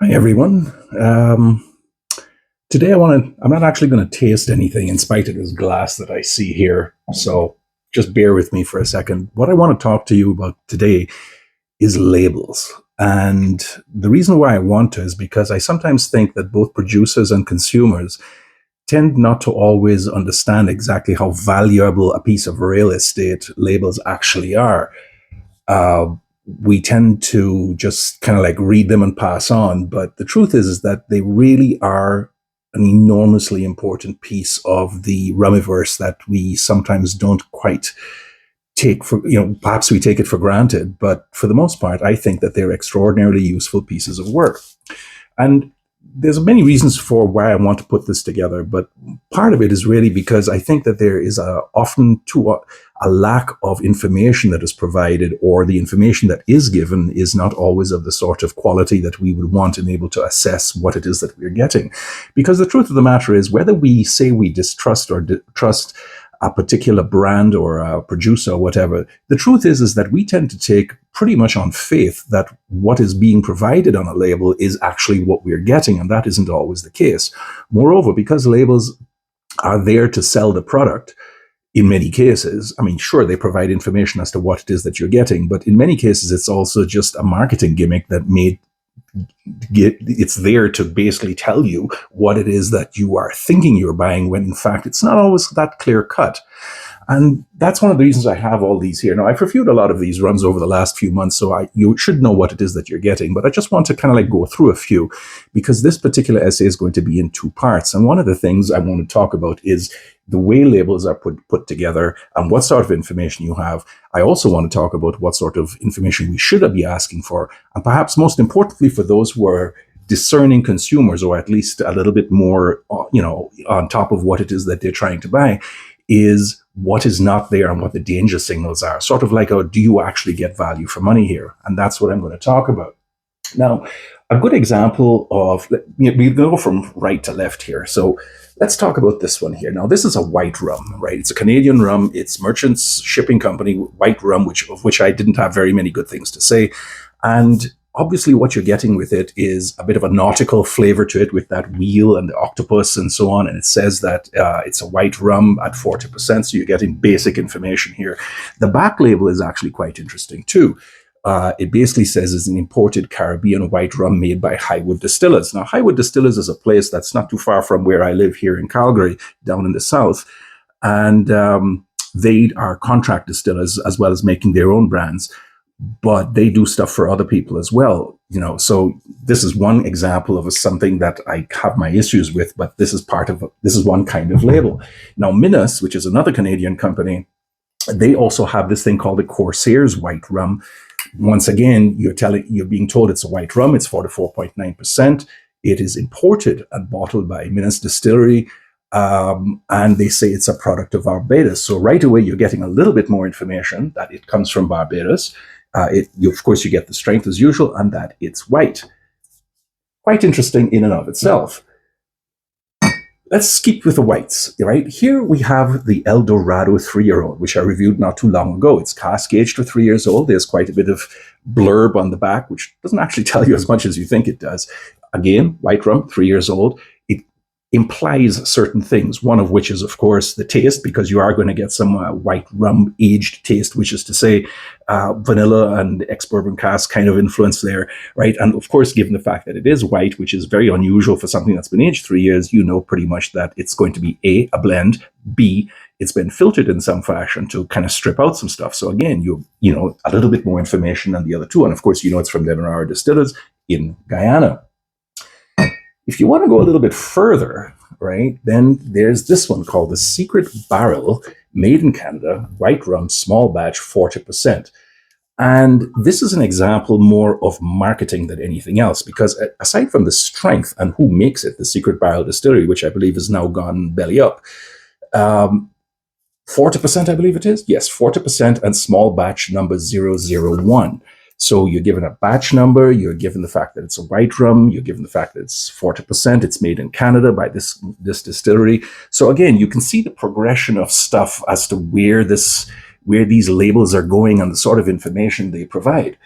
Hi everyone. Today I'm not actually going to taste anything in spite of this glass that I see here. So just bear with me for a second. What I want to talk to you about today is labels. And the reason why I want to is because I sometimes think that both producers and consumers tend not to always understand exactly how valuable a piece of real estate labels actually are. uh, we tend to just kind of like read them and pass on. But the truth is that they really are an enormously important piece of the rumiverse that we sometimes don't quite take for, perhaps we take it for granted. But for the most part, I think that they're extraordinarily useful pieces of work. And there's many reasons for why I want to put this together, but part of it is really because I think that there is often a lack of information that is provided, or the information that is given is not always of the sort of quality that we would want and able to assess what it is that we're getting. Because the truth of the matter is, whether we say we distrust or trust a particular brand or a producer or whatever, the truth is that we tend to take pretty much on faith that what is being provided on a label is actually what we're getting, and that isn't always the case. Moreover, because labels are there to sell the product, in many cases, I mean, sure, they provide information as to what it is that you're getting, but in many cases, it's also just a marketing gimmick that it's there to basically tell you what it is that you are thinking you're buying, when in fact it's not always that clear cut. And that's one of the reasons I have all these here. Now, I've reviewed a lot of these runs over the last few months, so you should know what it is that you're getting. But I just want to kind of like go through a few, because this particular essay is going to be in two parts. And one of the things I want to talk about is the way labels are put together and what sort of information you have. I also want to talk about what sort of information we should be asking for. And perhaps most importantly, for those who are discerning consumers, or at least a little bit more, on top of what it is that they're trying to buy, is what is not there and what the danger signals are. Sort of like, do you actually get value for money here? And that's what I'm going to talk about. Now, a good example of, we go from right to left here. So let's talk about this one here. Now, this is a white rum, right? It's a Canadian rum. It's Merchants Shipping Company white rum, of which I didn't have very many good things to say. And obviously what you're getting with it is a bit of a nautical flavor to it, with that wheel and the octopus and so on. And it says that it's a white rum at 40%. So you're getting basic information here. The back label is actually quite interesting too. It basically says it's an imported Caribbean white rum made by Highwood Distillers. Now, Highwood Distillers is a place that's not too far from where I live here in Calgary, down in the south. And they are contract distillers as well as making their own brands, but they do stuff for other people as well. So this is one example of something that I have my issues with, but this is one kind of label. Now, Minas, which is another Canadian company, they also have this thing called the Corsair's white rum. Once again, you're being told it's a white rum. It's 44.9%. It is imported and bottled by Minas Distillery. And they say it's a product of Barbados. So right away, you're getting a little bit more information that it comes from Barbados. Of course, you get the strength as usual, and that it's white. Quite interesting in and of itself. Let's keep with the whites, right? Here we have the El Dorado 3-year-old, which I reviewed not too long ago. It's cask aged to 3 years old. There's quite a bit of blurb on the back, which doesn't actually tell you as much as you think it does. Again, white rum, 3 years old. It implies certain things, one of which is, of course, the taste, because you are going to get some white rum aged taste, which is to say vanilla and ex-bourbon cask kind of influence there, right? And of course, given the fact that it is white, which is very unusual for something that's been aged 3 years, you know pretty much that it's going to be a blend, B, it's been filtered in some fashion to kind of strip out some stuff. So again, you know a little bit more information than the other two. And of course, it's from Dorado Distillers in Guyana. If you want to go a little bit further, right, then there's this one called the Secret Barrel, made in Canada, white rum, small batch, 40%. And this is an example more of marketing than anything else, because aside from the strength and who makes it, the Secret Barrel Distillery, which I believe has now gone belly up, 40%, I believe it is. Yes, 40%, and small batch number 001. So you're given a batch number, you're given the fact that it's a white rum, you're given the fact that it's 40%, it's made in Canada by this distillery. So again, you can see the progression of stuff as to where these labels are going and the sort of information they provide.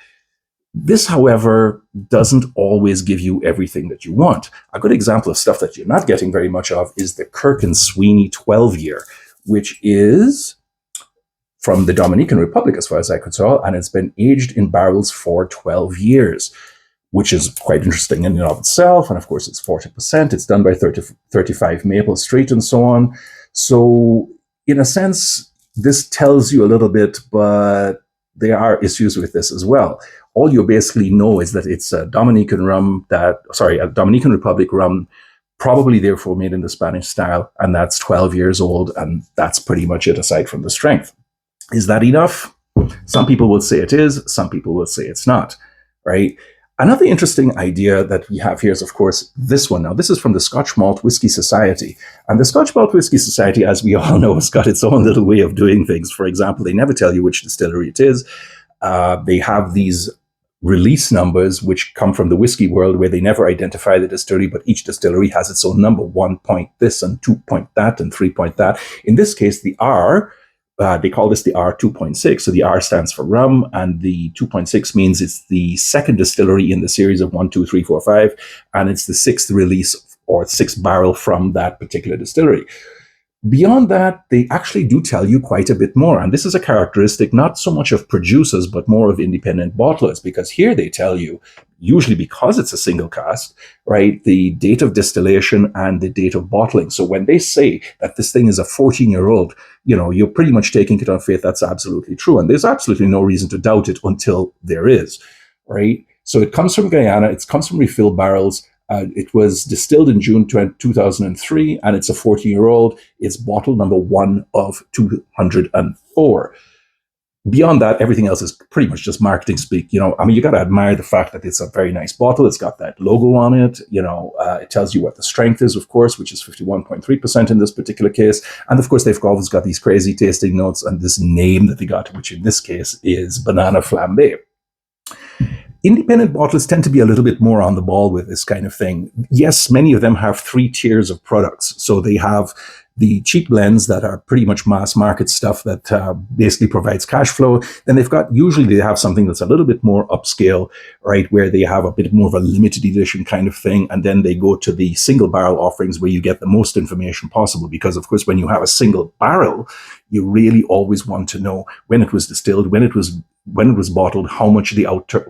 This, however, doesn't always give you everything that you want. A good example of stuff that you're not getting very much of is the Kirk and Sweeney 12 year, which is from the Dominican Republic, as far as I could tell, and it's been aged in barrels for 12 years, which is quite interesting in and of itself. And of course, it's 40%. It's done by 35 Maple Street and so on. So, in a sense, this tells you a little bit, but there are issues with this as well. All you basically know is that it's a Dominican a Dominican Republic rum, probably therefore made in the Spanish style, and that's 12 years old, and that's pretty much it aside from the strength. Is that enough? Some people will say it is, some people will say it's not, right? Another interesting idea that we have here is, of course, this one. Now, this is from the Scotch Malt Whisky Society. And the Scotch Malt Whisky Society, as we all know, has got its own little way of doing things. For example, they never tell you which distillery it is. They have these release numbers, which come from the whiskey world, where they never identify the distillery, but each distillery has its own number, 1 point this and 2 point that and 3 point that. In this case, the R, they call this the R 2.6. So the R stands for rum, and the 2.6 means it's the second distillery in the series of 1, 2, 3, 4, 5, and it's the sixth release or sixth barrel from that particular distillery. Beyond that, they actually do tell you quite a bit more. And this is a characteristic not so much of producers, but more of independent bottlers, because here they tell you, usually because it's a single cask, right, the date of distillation and the date of bottling. So when they say that this thing is a 14-year-old, you're pretty much taking it on faith that's absolutely true. And there's absolutely no reason to doubt it until there is, right? So it comes from Guyana, it comes from refilled barrels. It was distilled in June 2003, and it's a 14-year-old. It's bottle number 1 of 204. Beyond that, everything else is pretty much just marketing speak. You got to admire the fact that it's a very nice bottle. It's got that logo on it. It tells you what the strength is, of course, which is 51.3% in this particular case. And of course, they've always got these crazy tasting notes and this name that they got, which in this case is Banana Flambe. Independent bottlers tend to be a little bit more on the ball with this kind of thing. Yes, many of them have 3 tiers of products. So they have the cheap blends that are pretty much mass market stuff that basically provides cash flow. Then usually they have something that's a little bit more upscale, right, where they have a bit more of a limited edition kind of thing. And then they go to the single barrel offerings where you get the most information possible. Because of course, when you have a single barrel, you really always want to know when it was distilled, when it was bottled, how much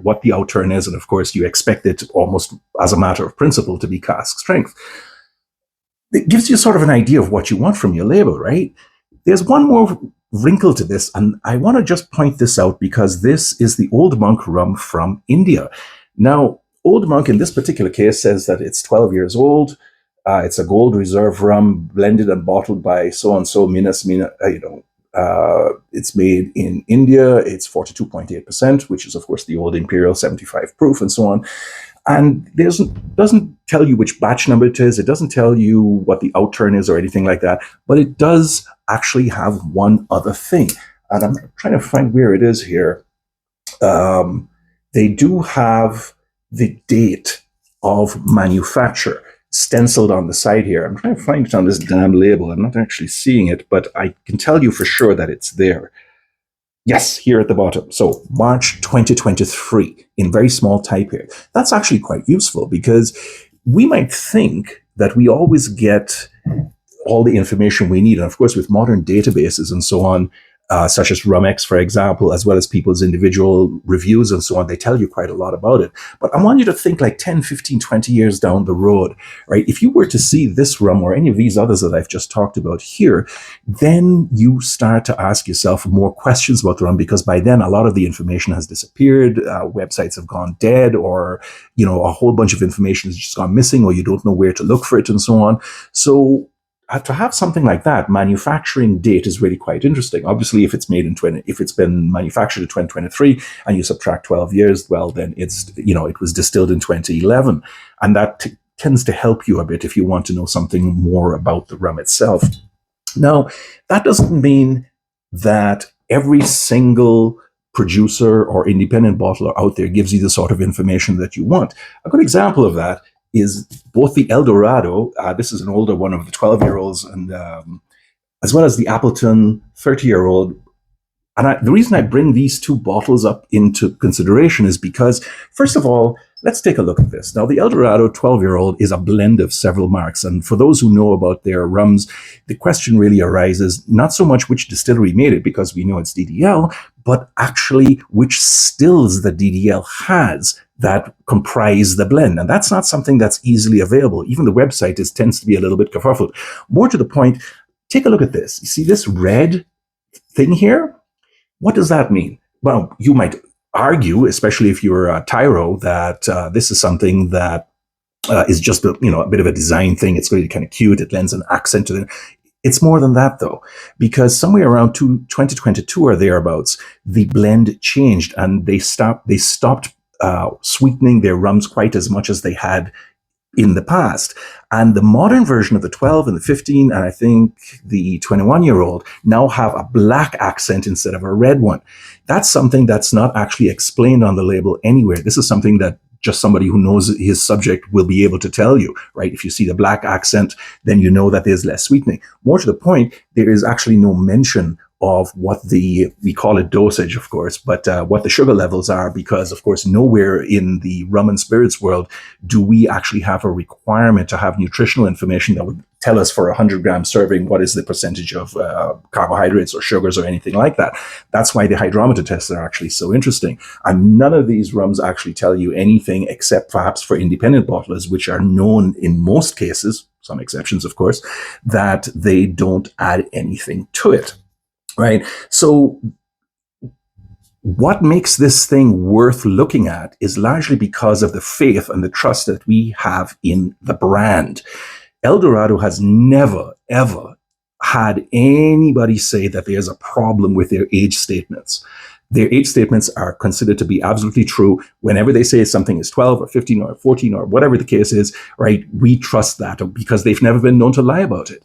what the outturn is, and of course you expect it almost as a matter of principle to be cask strength. It gives you sort of an idea of what you want from your label, right? There's one more wrinkle to this, and I want to just point this out because this is the Old Monk rum from India. Now, Old Monk in this particular case says that it's 12 years old. It's a gold reserve rum blended and bottled by so-and-so Minas, it's made in India. It's 42.8%, which is, of course, the old Imperial 75 proof and so on. And doesn't tell you which batch number it is. It doesn't tell you what the outturn is or anything like that. But it does actually have one other thing. And I'm trying to find where it is here. They do have the date of manufacture stenciled on the side here. I'm trying to find it on this damn label. I'm not actually seeing it, but I can tell you for sure that it's there. Yes, here at the bottom. So March 2023 in very small type here. That's actually quite useful because we might think that we always get all the information we need. And of course, with modern databases and so on, such as RumX, for example, as well as people's individual reviews and so on, they tell you quite a lot about it. But I want you to think like 10, 15, 20 years down the road, right? If you were to see this rum or any of these others that I've just talked about here, then you start to ask yourself more questions about the rum because by then a lot of the information has disappeared, websites have gone dead, or, a whole bunch of information has just gone missing, or you don't know where to look for it and so on. So to have something like that, manufacturing date is really quite interesting. Obviously, if it's been manufactured in 2023 and you subtract 12 years, well, then it was distilled in 2011. And that tends to help you a bit if you want to know something more about the rum itself. Now, that doesn't mean that every single producer or independent bottler out there gives you the sort of information that you want. A good example of that is both the El Dorado, this is an older one of the 12-year-olds, and as well as the Appleton 30-year-old, And the reason I bring these two bottles up into consideration is because, first of all, let's take a look at this. Now, the El Dorado 12-year-old is a blend of several marks. And for those who know about their rums, the question really arises not so much which distillery made it, because we know it's DDL, but actually which stills the DDL has that comprise the blend. And that's not something that's easily available. Even the website tends to be a little bit kerfuffled. More to the point, take a look at this. You see this red thing here? What does that mean? Well, you might argue, especially if you're a tyro, that this is something that is just a bit of a design thing. It's really kind of cute. It lends an accent to it. It's more than that, though, because somewhere around 2022 or thereabouts, the blend changed and they stopped sweetening their rums quite as much as they had in the past. And the modern version of the 12 and the 15, and I think the 21-year-old now have a black accent instead of a red one. That's something that's not actually explained on the label anywhere. This is something that just somebody who knows his subject will be able to tell you, right? If you see the black accent, then you know that there's less sweetening. More to the point, there is actually no mention of what we call it dosage, of course, but what the sugar levels are, because, of course, nowhere in the rum and spirits world do we actually have a requirement to have nutritional information that would tell us for a 100-gram serving what is the percentage of carbohydrates or sugars or anything like that. That's why the hydrometer tests are actually so interesting. And none of these rums actually tell you anything except perhaps for independent bottlers, which are known in most cases, some exceptions, of course, that they don't add anything to it. Right. So what makes this thing worth looking at is largely because of the faith and the trust that we have in the brand. El Dorado has never, ever had anybody say that there's a problem with their age statements. Their age statements are considered to be absolutely true. Whenever they say something is 12 or 15 or 14 or whatever the case is, right, we trust that because they've never been known to lie about it.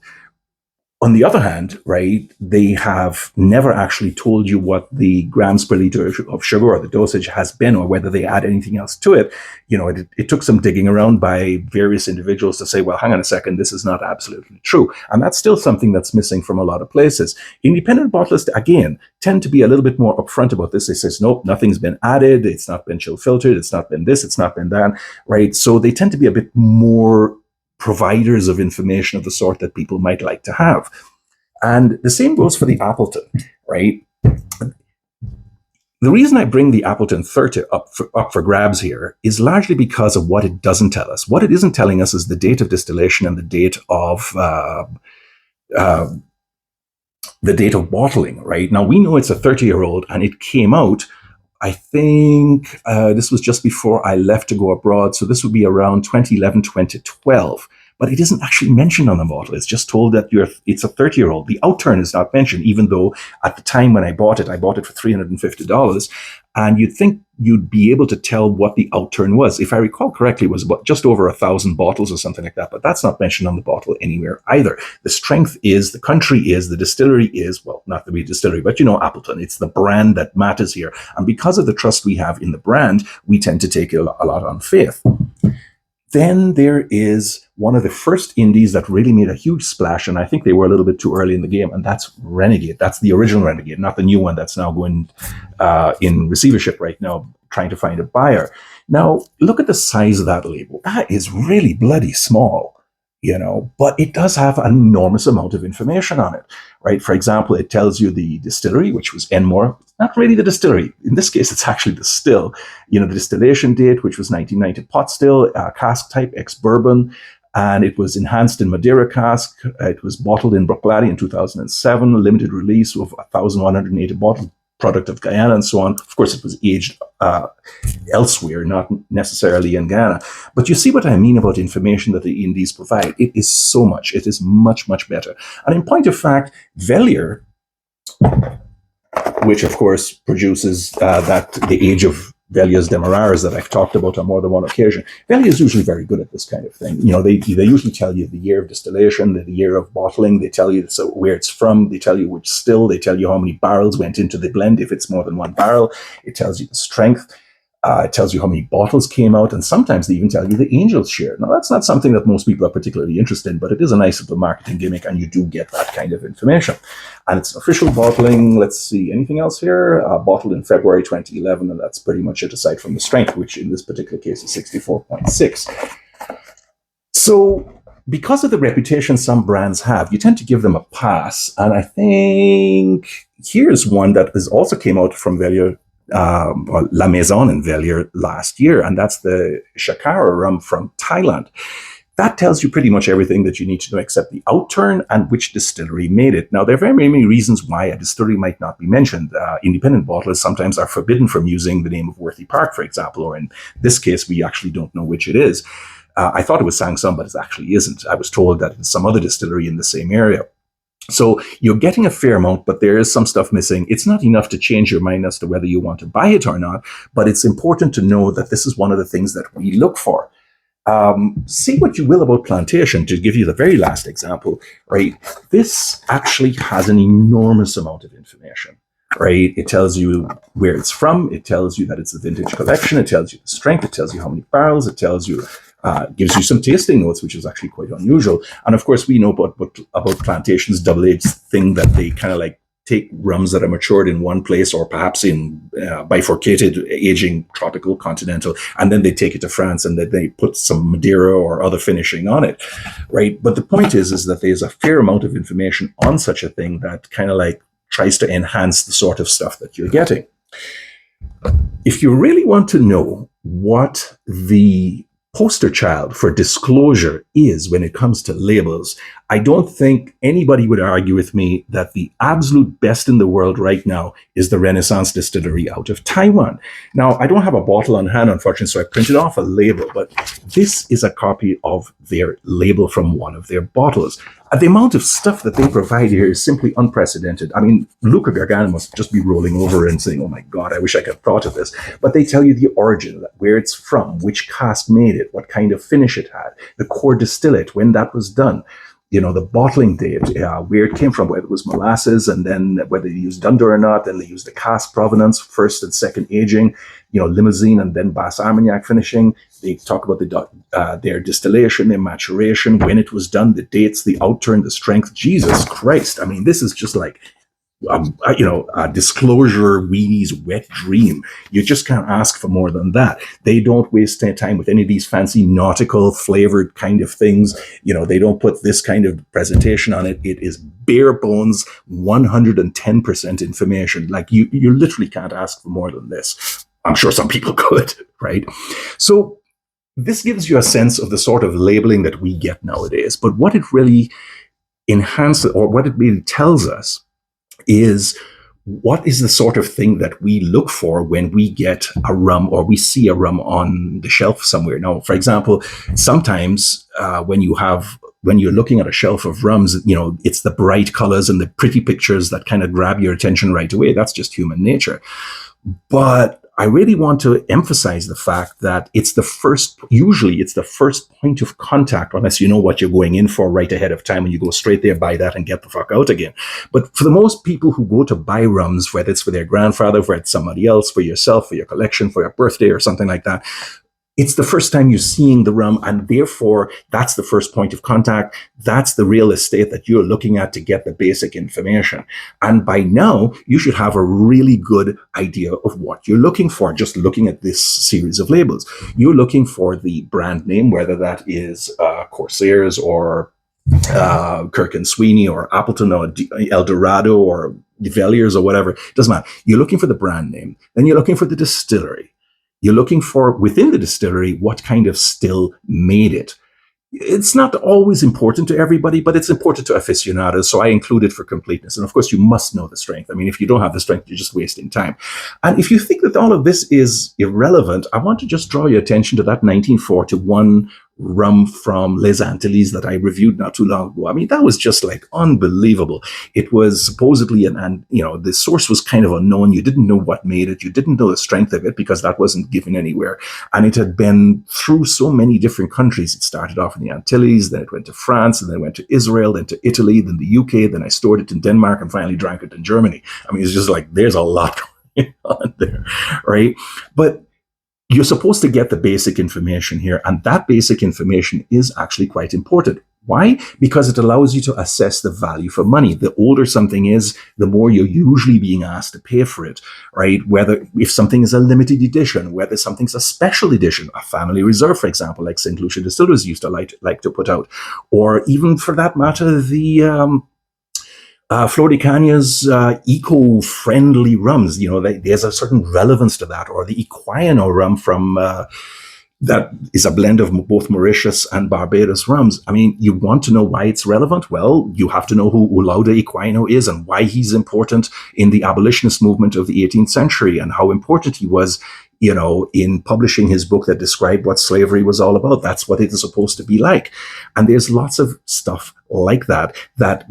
On the other hand, right, they have never actually told you what the grams per liter of sugar or the dosage has been, or whether they add anything else to it. It took some digging around by various individuals to say, well, hang on a second, this is not absolutely true. And that's still something that's missing from a lot of places. Independent bottlers, again, tend to be a little bit more upfront about this. They say, nope, nothing's been added. It's not been chill filtered. It's not been this. It's not been that, right? So they tend to be a bit more providers of information of the sort that people might like to have. And the same goes for the Appleton, right? The reason I bring the Appleton 30 up for grabs here is largely because of what it doesn't tell us. What it isn't telling us is the date of distillation and the date of bottling, right? Now, we know it's a 30-year-old and it came out, I think this was just before I left to go abroad. So this would be around 2011, 2012. But it isn't actually mentioned on the bottle. It's just told that it's a 30-year-old. The outturn is not mentioned, even though at the time when I bought it for $350. And you'd think you'd be able to tell what the outturn was. If I recall correctly, it was about just over 1,000 bottles or something like that. But that's not mentioned on the bottle anywhere either. The strength is, the country is, the distillery is, well, not the distillery, but Appleton. It's the brand that matters here. And because of the trust we have in the brand, we tend to take a lot on faith. Then there is one of the first indies that really made a huge splash, and I think they were a little bit too early in the game, and that's Renegade. That's the original Renegade, not the new one that's now going in receivership right now, trying to find a buyer. Now, look at the size of that label. That is really bloody small, but it does have an enormous amount of information on it, right? For example, it tells you the distillery, which was Enmore. Not really the distillery. In this case, it's actually the still. The distillation date, which was 1990 pot still, cask type, ex-bourbon, and it was enhanced in Madeira cask. It was bottled in Bruichladdich in 2007, limited release of 1,180 bottles, product of Guyana and so on. Of course, it was aged elsewhere, not necessarily in Ghana. But you see what I mean about information that the indies provide. It is so much. It is much, much better. And in point of fact, Velier, which of course produces the age of Velier's Demerars that I've talked about on more than one occasion. Velier is usually very good at this kind of thing. They usually tell you the year of distillation, the year of bottling. They tell you where it's from. They tell you which still. They tell you how many barrels went into the blend. If it's more than one barrel, it tells you the strength. It tells you how many bottles came out, and sometimes they even tell you the Angels share. Now, that's not something that most people are particularly interested in, but it is a nice little marketing gimmick, and you do get that kind of information. And it's official bottling. Let's see, anything else here? Bottled in February 2011, and that's pretty much it, aside from the strength, which in this particular case is 64.6. So, because of the reputation some brands have, you tend to give them a pass. And I think here's one that is also came out from Velier, La Maison in Velier last year, and that's the Shakara rum from Thailand. That tells you pretty much everything that you need to know except the outturn and which distillery made it. Now, there are very many reasons why a distillery might not be mentioned. Independent bottlers sometimes are forbidden from using the name of Worthy Park, for example, or in this case, we actually don't know which it is. I thought it was Sang Sum, but it actually isn't. I was told that it's some other distillery in the same area. So you're getting a fair amount, but there is some stuff missing. It's not enough to change your mind as to whether you want to buy it or not, but it's important to know that this is one of the things that we look for. Say what you will about plantation, to give you the very last example, right? This actually has an enormous amount of information, right? It tells you where it's from. It tells you that it's a vintage collection. It tells you the strength. It tells you how many barrels. It tells you gives you some tasting notes, which is actually quite unusual. And of course, we know about plantation's double-aged thing, that they kind of like take rums that are matured in one place, or perhaps in bifurcated aging, tropical, continental, and then they take it to France and then they put some Madeira or other finishing on it, right? But the point is that there's a fair amount of information on such a thing that kind of like tries to enhance the sort of stuff that you're getting. If you really want to know what the poster child for disclosure is when it comes to labels, I don't think anybody would argue with me that the absolute best in the world right now is the Renaissance Distillery out of Taiwan. Now, I don't have a bottle on hand, unfortunately, so I printed off a label, but this is a copy of their label from one of their bottles. The amount of stuff that they provide here is simply unprecedented. I mean, Luca Gargano must just be rolling over and saying, oh my God, I wish I could have thought of this. But they tell you the origin, where it's from, which cask made it, what kind of finish it had, the core distillate, when that was done, you know, the bottling date, where it came from, whether it was molasses, and then whether they used Dunder or not, then they used the cask provenance, first and second aging, you know, limousine and then Bass Armagnac finishing. They talk about their distillation, their maturation, when it was done, the dates, the outturn, the strength. Jesus Christ. I mean, this is just like, a disclosure Weenie's wet dream. You just can't ask for more than that. They don't waste their time with any of these fancy nautical flavored kind of things. You know, they don't put this kind of presentation on it. It is bare bones, 110% information. Like you literally can't ask for more than this. I'm sure some people could, right? So this gives you a sense of the sort of labeling that we get nowadays. But what it really enhances, or what it really tells us, is what is the sort of thing that we look for when we get a rum or we see a rum on the shelf somewhere. Now, for example, sometimes when you're looking at a shelf of rums, you know, it's the bright colors and the pretty pictures that kind of grab your attention right away. That's just human nature. But I really want to emphasize the fact that usually it's the first point of contact, unless you know what you're going in for right ahead of time and you go straight there, buy that and get the fuck out again. But for the most people who go to buy rums, whether it's for their grandfather, whether it's somebody else, for yourself, for your collection, for your birthday or something like that, it's the first time you're seeing the rum, and therefore that's the first point of contact. That's the real estate that you're looking at to get the basic information. And by now, you should have a really good idea of what you're looking for, just looking at this series of labels. You're looking for the brand name, whether that is Corsairs or Kirk and Sweeney or Appleton or El Dorado or Veliers or whatever. It doesn't matter. You're looking for the brand name. Then you're looking for the distillery. You're looking for, within the distillery, what kind of still made it. It's not always important to everybody, but it's important to aficionados, so I include it for completeness. And of course, you must know the strength. I mean, if you don't have the strength, you're just wasting time. And if you think that all of this is irrelevant, I want to just draw your attention to that 1941 rum from Les Antilles that I reviewed not too long ago. I mean, that was just like unbelievable. It was supposedly, and you know, the source was kind of unknown. You didn't know what made it. You didn't know the strength of it because that wasn't given anywhere. And it had been through so many different countries. It started off in the Antilles, then it went to France, and then it went to Israel, then to Italy, then the UK, then I stored it in Denmark and finally drank it in Germany. I mean, it's just like, there's a lot going on there, right? But you're supposed to get the basic information here, and that basic information is actually quite important. Why? Because it allows you to assess the value for money. The older something is, the more you're usually being asked to pay for it, right? Whether if something is a limited edition, whether something's a special edition, a family reserve, for example, like St. Lucia Distillers used to like to put out, or even for that matter, the Floricaña's eco-friendly rums. There's a certain relevance to that, or the Equino rum from that is a blend of both Mauritius and Barbados rums. I mean, you want to know why it's relevant? Well, you have to know who Olaudah Equino is and why he's important in the abolitionist movement of the 18th century, and how important he was, in publishing his book that described what slavery was all about. That's what it is supposed to be like. And there's lots of stuff like that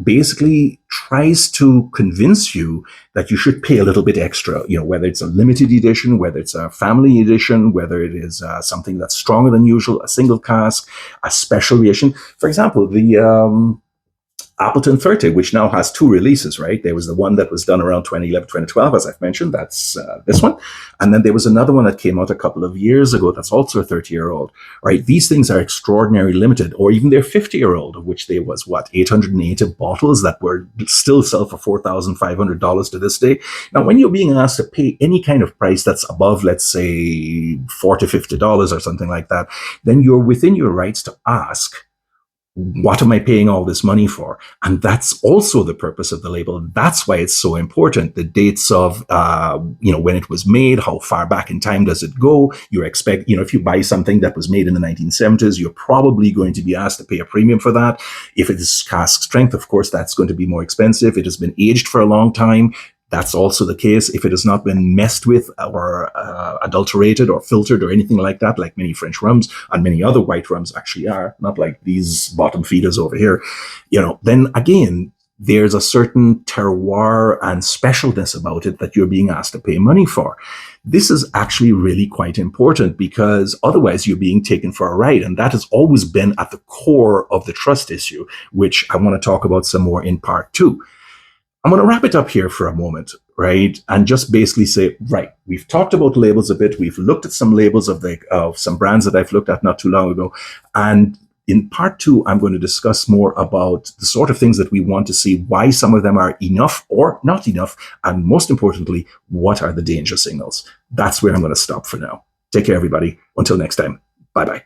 basically tries to convince you that you should pay a little bit extra, whether it's a limited edition, whether it's a family edition, whether it is something that's stronger than usual, a single cask, a special edition. For example, the Appleton 30, which now has two releases, right? There was the one that was done around 2011, 2012, as I've mentioned. That's this one. And then there was another one that came out a couple of years ago that's also a 30-year-old, right? These things are extraordinarily limited, or even their 50-year-old, of which there was, 880 bottles that were still sell for $4,500 to this day. Now, when you're being asked to pay any kind of price that's above, let's say, $40, $50 or something like that, then you're within your rights to ask, what am I paying all this money for? And that's also the purpose of the label. That's why it's so important. The dates of, when it was made, how far back in time does it go? You expect, if you buy something that was made in the 1970s, you're probably going to be asked to pay a premium for that. If it is cask strength, of course, that's going to be more expensive. It has been aged for a long time. That's also the case if it has not been messed with or adulterated or filtered or anything like that, like many French rums and many other white rums actually are, not like these bottom feeders over here. Then again, there's a certain terroir and specialness about it that you're being asked to pay money for. This is actually really quite important, because otherwise you're being taken for a ride. And that has always been at the core of the trust issue, which I want to talk about some more in part 2. I'm going to wrap it up here for a moment, right? And just basically say, right, we've talked about labels a bit. We've looked at some labels of some brands that I've looked at not too long ago. And in part 2, I'm going to discuss more about the sort of things that we want to see, why some of them are enough or not enough. And most importantly, what are the danger signals? That's where I'm going to stop for now. Take care, everybody. Until next time. Bye-bye.